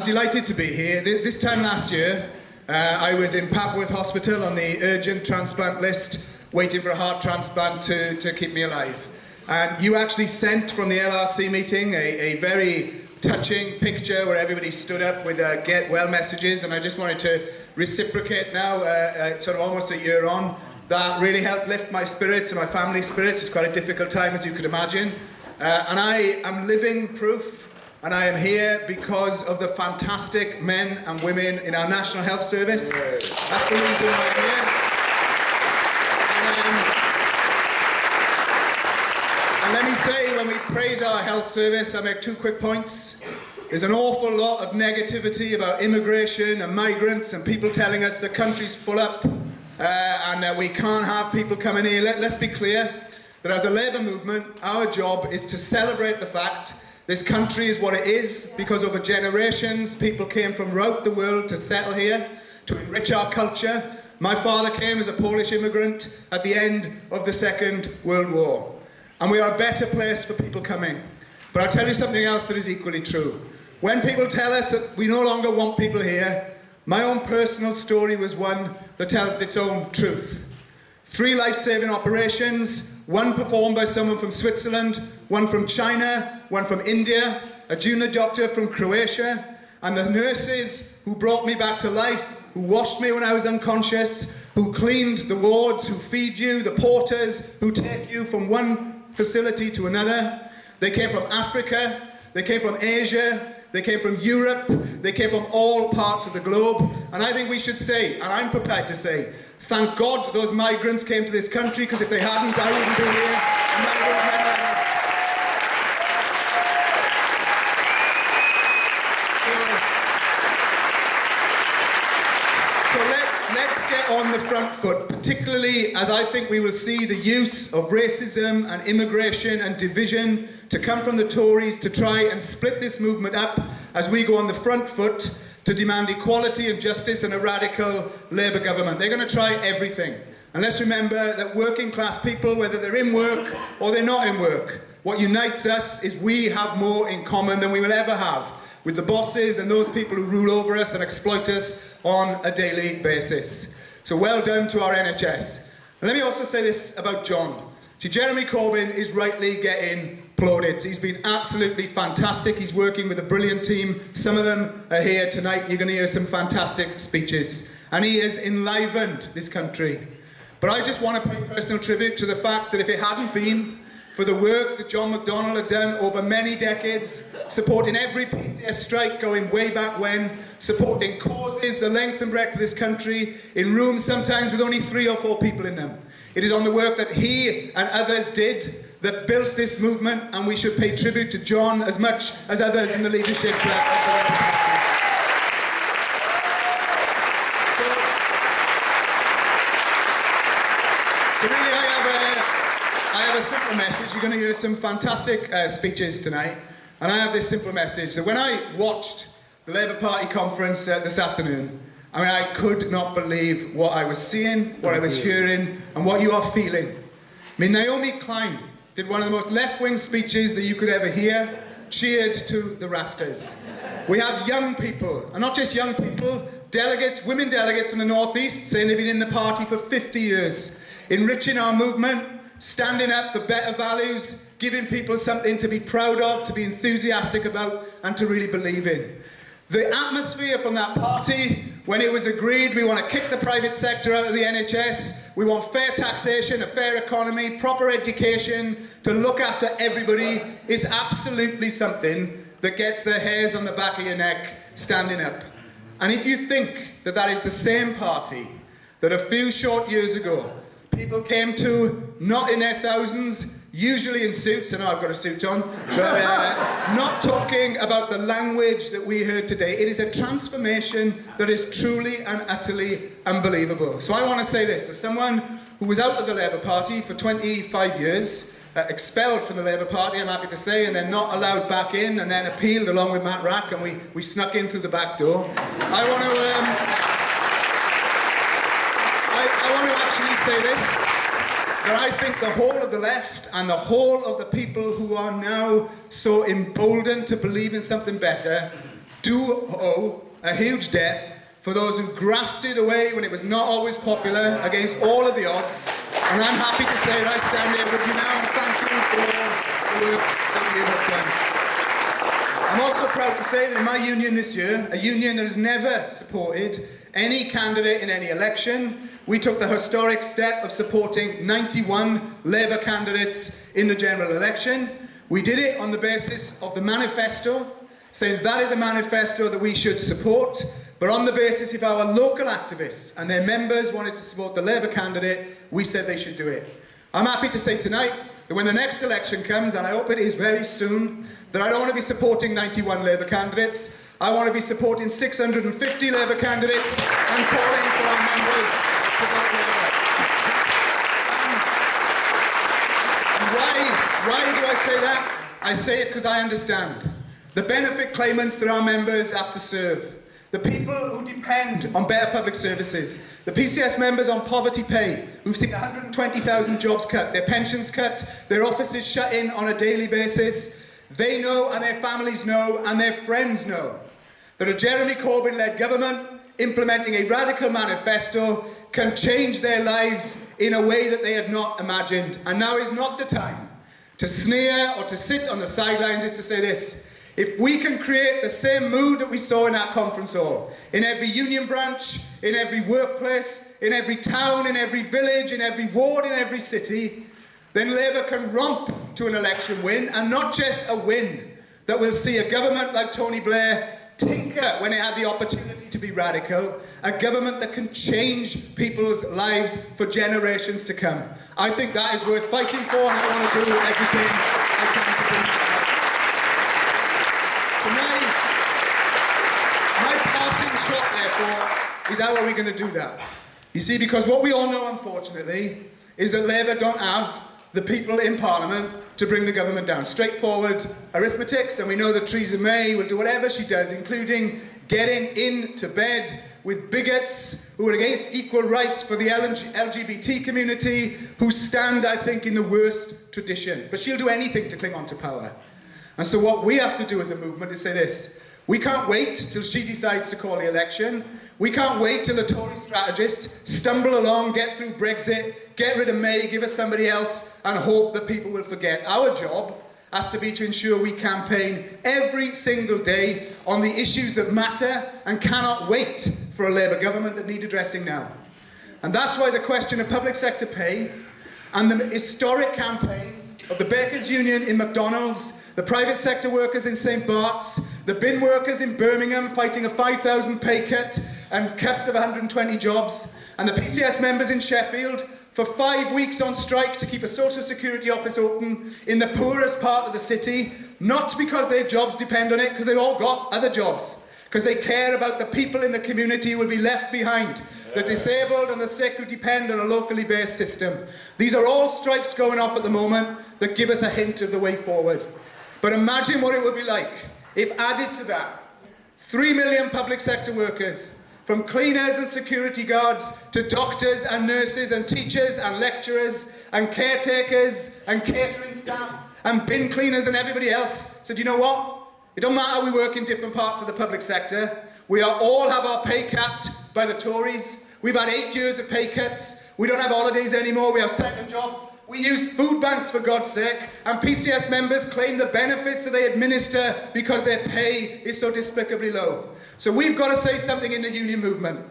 delighted to be here. This time last year, I was in Papworth Hospital on the urgent transplant list, waiting for a heart transplant to keep me alive. And you actually sent from the LRC meeting a very touching picture where everybody stood up with get well messages, and I just wanted to reciprocate now, sort of almost a year on. That really helped lift my spirits and my family's spirits. It's quite a difficult time, as you could imagine. And I am living proof, and I am here because of the fantastic men and women in our National Health Service. That's the reason why I'm here. And let me say, when we praise our health service, I make two quick points. There's an awful lot of negativity about immigration and migrants and people telling us the country's full up and that we can't have people coming here. Let's be clear that as a Labour movement, our job is to celebrate the fact this country is what it is because over generations people came from throughout the world to settle here, to enrich our culture. My father came as a Polish immigrant at the end of the Second World War. And we are a better place for people coming. But I'll tell you something else that is equally true. When people tell us that we no longer want people here, my own personal story was one that tells its own truth. 3 life-saving operations, one performed by someone from Switzerland, one from China, one from India, a junior doctor from Croatia, and the nurses who brought me back to life, who washed me when I was unconscious, who cleaned the wards, who feed you, the porters, who take you from one facility to another. They came from Africa, they came from Asia, they came from Europe, they came from all parts of the globe. And I think we should say, and I'm prepared to say, thank God those migrants came to this country, because if they hadn't, I wouldn't be here. And I would never. Let's get on the front foot, particularly as I think we will see the use of racism and immigration and division to come from the Tories to try and split this movement up as we go on the front foot to demand equality and justice and a radical Labour government. They're going to try everything. And let's remember that working class people, whether they're in work or they're not in work, what unites us is we have more in common than we will ever have with the bosses and those people who rule over us and exploit us on a daily basis. So well done to our NHS. And let me also say this about John. See, Jeremy Corbyn is rightly getting plaudits. He's been absolutely fantastic. He's working with a brilliant team. Some of them are here tonight. You're going to hear some fantastic speeches. And he has enlivened this country. But I just want to pay personal tribute to the fact that if it hadn't been for the work that John McDonnell had done over many decades, supporting every PCS strike going way back when, supporting causes the length and breadth of this country, in rooms sometimes with only 3 or 4 people in them. It is on the work that he and others did that built this movement, and we should pay tribute to John as much as others in the leadership of the Labour Party. So really, I have a simple message. You're going to hear some fantastic speeches tonight. And I have this simple message, that when I watched the Labour Party conference this afternoon, I mean, I could not believe what I was seeing, what I was hearing, and what you are feeling. I mean, Naomi Klein did one of the most left-wing speeches that you could ever hear, cheered to the rafters. We have young people, and not just young people, delegates, women delegates from the North East saying they've been in the party for 50 years, enriching our movement, standing up for better values, giving people something to be proud of, to be enthusiastic about, and to really believe in. The atmosphere from that party, when it was agreed we want to kick the private sector out of the NHS, we want fair taxation, a fair economy, proper education, to look after everybody, is absolutely something that gets the hairs on the back of your neck standing up. And if you think that that is the same party that a few short years ago people came to, not in their thousands, usually in suits, I know I've got a suit on, but not talking about the language that we heard today. It is a transformation that is truly and utterly unbelievable. So I want to say this, as someone who was out of the Labour Party for 25 years, expelled from the Labour Party, I'm happy to say, and then not allowed back in, and then appealed along with Matt Rack, and we snuck in through the back door. I want to actually say this, that I think the whole of the left and the whole of the people who are now so emboldened to believe in something better do owe a huge debt for those who grafted away when it was not always popular against all of the odds. And I'm happy to say that I stand here with you now and thank you for all the work that you have done. I'm also proud to say that in my union this year, a union that has never supported any candidate in any election, we took the historic step of supporting 91 Labour candidates in the general election. We did it on the basis of the manifesto, saying that is a manifesto that we should support, but on the basis if our local activists and their members wanted to support the Labour candidate, we said they should do it. I'm happy to say tonight that when the next election comes, and I hope it is very soon, that I don't want to be supporting 91 Labour candidates. I want to be supporting 650 Labour candidates and calling for our members to vote Labour. And why do I say that? I say it because I understand the benefit claimants that our members have to serve, the people who depend on better public services, the PCS members on poverty pay, who've seen 120,000 jobs cut, their pensions cut, their offices shut in on a daily basis. They know, and their families know, and their friends know, that a Jeremy Corbyn-led government implementing a radical manifesto can change their lives in a way that they had not imagined. And now is not the time to sneer or to sit on the sidelines. Is to say this: if we can create the same mood that we saw in that conference hall, in every union branch, in every workplace, in every town, in every village, in every ward, in every city, then Labour can romp to an election win, and not just a win that will see a government like Tony Blair tinker when it had the opportunity to be radical, a government that can change people's lives for generations to come. I think that is worth fighting for, and I want to do everything I can to bring it about. So my parting shot, therefore, is how are we going to do that? You see, because what we all know, unfortunately, is that Labour don't have the people in Parliament to bring the government down. Straightforward arithmetics, and we know that Theresa May will do whatever she does, including getting into bed with bigots who are against equal rights for the LGBT community, who stand, I think, in the worst tradition. But she'll do anything to cling on to power. And so what we have to do as a movement is say this: we can't wait till she decides to call the election. We can't wait till a Tory strategist stumble along, get through Brexit, get rid of May, give us somebody else, and hope that people will forget. Our job has to be to ensure we campaign every single day on the issues that matter and cannot wait for a Labour government that need addressing now. And that's why the question of public sector pay and the historic campaigns of the Bakers Union in McDonald's, the private sector workers in St Bart's, the bin workers in Birmingham fighting a 5,000 pay cut and cuts of 120 jobs, and the PCS members in Sheffield for 5 weeks on strike to keep a social security office open in the poorest part of the city, not because their jobs depend on it, because they've all got other jobs, because they care about the people in the community who will be left behind, the disabled and the sick who depend on a locally based system. These are all strikes going off at the moment that give us a hint of the way forward. But imagine what it would be like if, added to that, 3 million public sector workers, from cleaners and security guards to doctors and nurses and teachers and lecturers and caretakers and catering staff and bin cleaners and everybody else, said, you know what? It don't matter we work in different parts of the public sector. We all have our pay capped by the Tories. We've had 8 years of pay cuts. We don't have holidays anymore. We have second jobs. We use food banks, for God's sake, and PCS members claim the benefits that they administer because their pay is so despicably low. So we've got to say something in the union movement.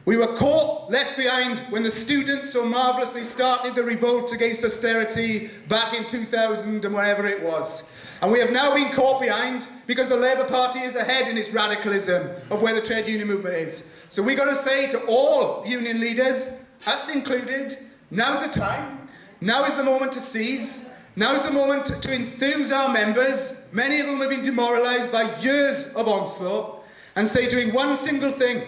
We were caught, left behind, when the students so marvellously started the revolt against austerity back in 2000 and wherever it was. And we have now been caught behind because the Labour Party is ahead in its radicalism of where the trade union movement is. So we've got to say to all union leaders, us included, now's the time. Now is the moment to seize. Now is the moment to enthuse our members, many of whom have been demoralised by years of onslaught, and say doing one single thing,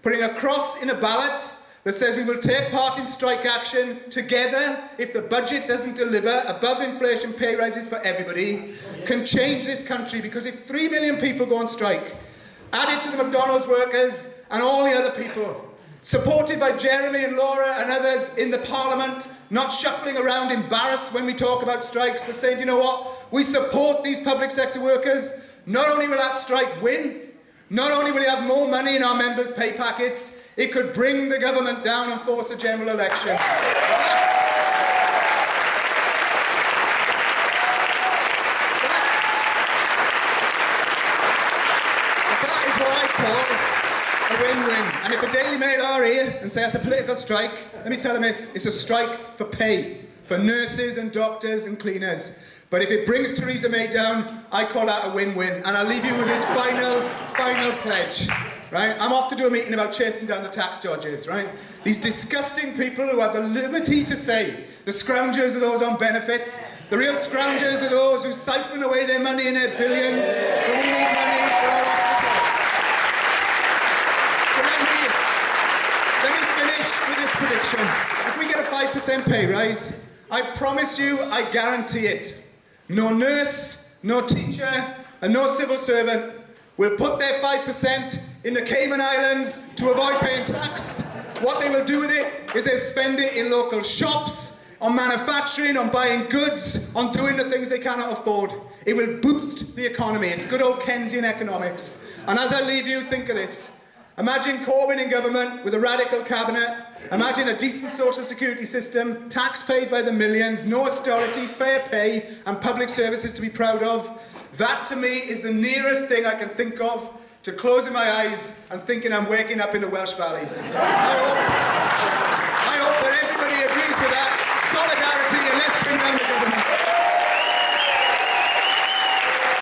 putting a cross in a ballot that says we will take part in strike action together if the budget doesn't deliver above inflation pay rises for everybody, can change this country. Because if 3 million people go on strike, added to the McDonald's workers and all the other people, supported by Jeremy and Laura and others in the Parliament, not shuffling around embarrassed when we talk about strikes, but saying, you know what, we support these public sector workers. Not only will that strike win, Not only will he have more money in our members' pay packets, it could bring the government down and force a general election. That is what I call a win-win. And if the Daily Mail are here and say it's a political strike, let me tell them it's a strike for pay, for nurses and doctors and cleaners. But if it brings Theresa May down, I call that a win-win. And I'll leave you with this final pledge, right? I'm off to do a meeting about chasing down the tax dodgers, right? These disgusting people who have the liberty to say the scroungers are those on benefits, the real scroungers are those who siphon away their money and their billions when we need money for our hospitals. So let me finish with this prediction. If we get a 5% pay rise, I promise you, I guarantee it, no nurse, no teacher, and no civil servant will put their 5% in the Cayman Islands to avoid paying tax. What they will do with it is they'll spend it in local shops, on manufacturing, on buying goods, on doing the things they cannot afford. It will boost the economy. It's good old Keynesian economics. And as I leave you, think of this. Imagine Corbyn in government with a radical cabinet. Imagine a decent social security system, tax paid by the millions, no austerity, fair pay, and public services to be proud of. That, to me, is the nearest thing I can think of to closing my eyes and thinking I'm waking up in the Welsh valleys. I hope that everybody agrees with that.